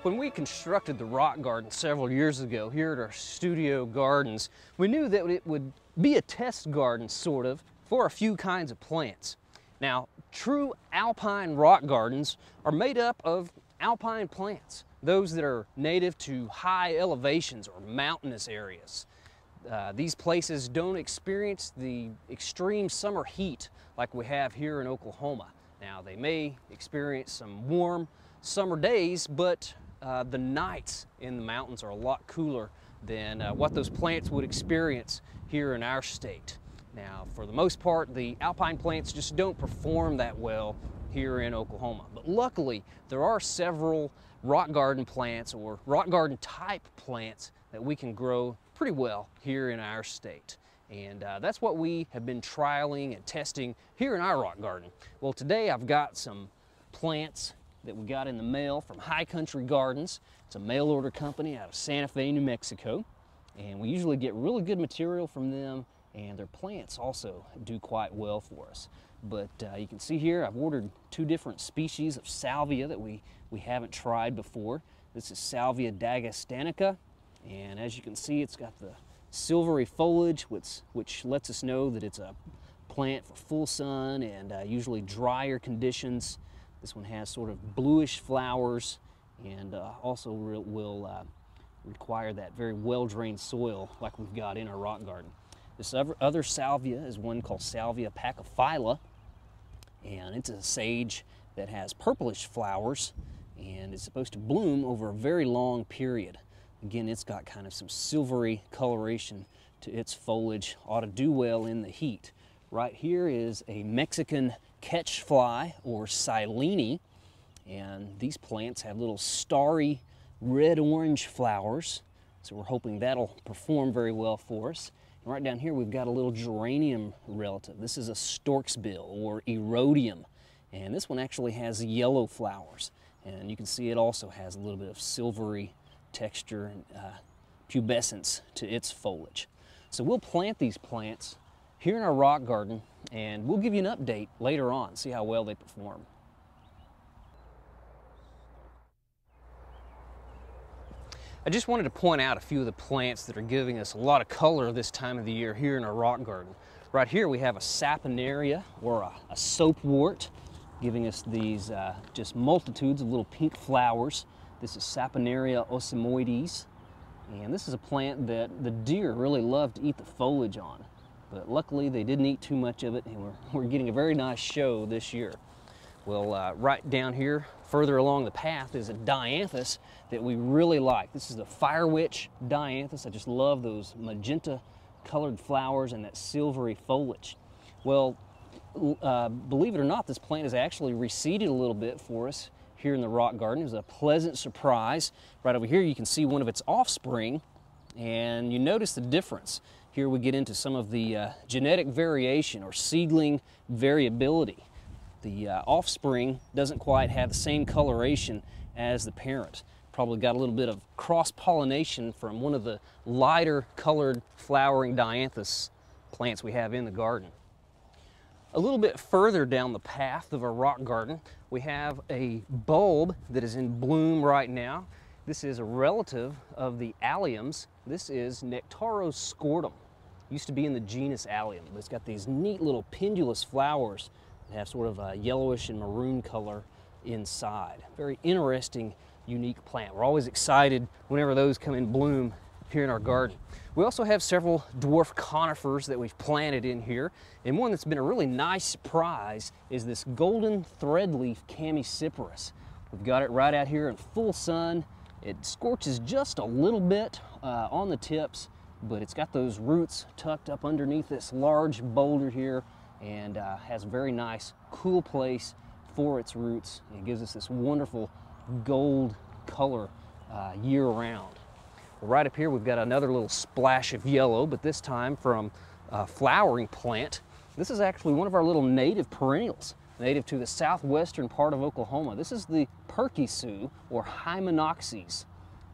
When we constructed the rock garden several years ago here at our studio gardens, we knew that it would be a test garden, sort of, for a few kinds of plants. Now, true alpine rock gardens are made up of alpine plants, those that are native to high elevations or mountainous areas. These places don't experience the extreme summer heat like we have here in Oklahoma. Now, they may experience some warm summer days, but the nights in the mountains are a lot cooler than what those plants would experience here in our state. Now, for the most part, the alpine plants just don't perform that well here in Oklahoma. But luckily, there are several rock garden plants or rock garden type plants that we can grow pretty well here in our state. And that's what we have been trialing and testing here in our rock garden. Well, today I've got some plants that we got in the mail from High Country Gardens. It's a mail order company out of Santa Fe, New Mexico. And we usually get really good material from them, and their plants also do quite well for us. But you can see here I've ordered two different species of salvia that we haven't tried before. This is Salvia d'Agastanica, and as you can see, it's got the silvery foliage, which lets us know that it's a plant for full sun and usually drier conditions. This one has sort of bluish flowers and also will require that very well-drained soil like we've got in our rock garden. This other salvia is one called Salvia pachyphylla, and it's a sage that has purplish flowers and is supposed to bloom over a very long period. Again, it's got kind of some silvery coloration to its foliage, ought to do well in the heat. Right here is a Mexican catchfly or Silene, and these plants have little starry red-orange flowers, so we're hoping that'll perform very well for us. And right down here we've got a little geranium relative. This is a stork's bill or erodium, and this one actually has yellow flowers, and you can see it also has a little bit of silvery texture and pubescence to its foliage. So we'll plant these plants here in our rock garden, and we'll give you an update later on, see how well they perform. I just wanted to point out a few of the plants that are giving us a lot of color this time of the year here in our rock garden. Right here we have a saponaria, or a soapwort, giving us these just multitudes of little pink flowers. This is Saponaria osimoides, and this is a plant that the deer really love to eat the foliage on. But luckily they didn't eat too much of it, and we're getting a very nice show this year. Well, right down here, further along the path, is a dianthus that we really like. This is the Fire Witch dianthus. I just love those magenta colored flowers and that silvery foliage. Well, believe it or not, this plant has actually receded a little bit for us here in the rock garden. It was a pleasant surprise. Right over here you can see one of its offspring, and you notice the difference. Here we get into some of the genetic variation or seedling variability. The offspring doesn't quite have the same coloration as the parent. Probably got a little bit of cross-pollination from one of the lighter colored flowering dianthus plants we have in the garden. A little bit further down the path of our rock garden, we have a bulb that is in bloom right now. This is a relative of the alliums. This is Nectaroscortum. Used to be in the genus Allium, but it's got these neat little pendulous flowers that have sort of a yellowish and maroon color inside. Very interesting, unique plant. We're always excited whenever those come in bloom here in our garden. We also have several dwarf conifers that we've planted in here, and one that's been a really nice surprise is this golden threadleaf Chamaecyparis. We've got it right out here in full sun. It scorches just a little bit on the tips, but it's got those roots tucked up underneath this large boulder here, and has a very nice cool place for its roots. It gives us this wonderful gold color year-round. Right up here we've got another little splash of yellow, but this time from a flowering plant. This is actually one of our little native perennials, native to the southwestern part of Oklahoma. This is the Perkisue, or Hymenopsis.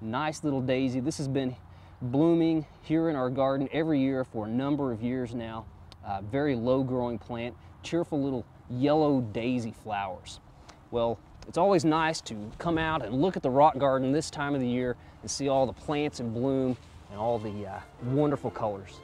Nice little daisy. This has been blooming here in our garden every year for a number of years now. Very low growing plant, cheerful little yellow daisy flowers. Well, It's always nice to come out and look at the rock garden this time of the year and see all the plants in bloom and all the wonderful colors.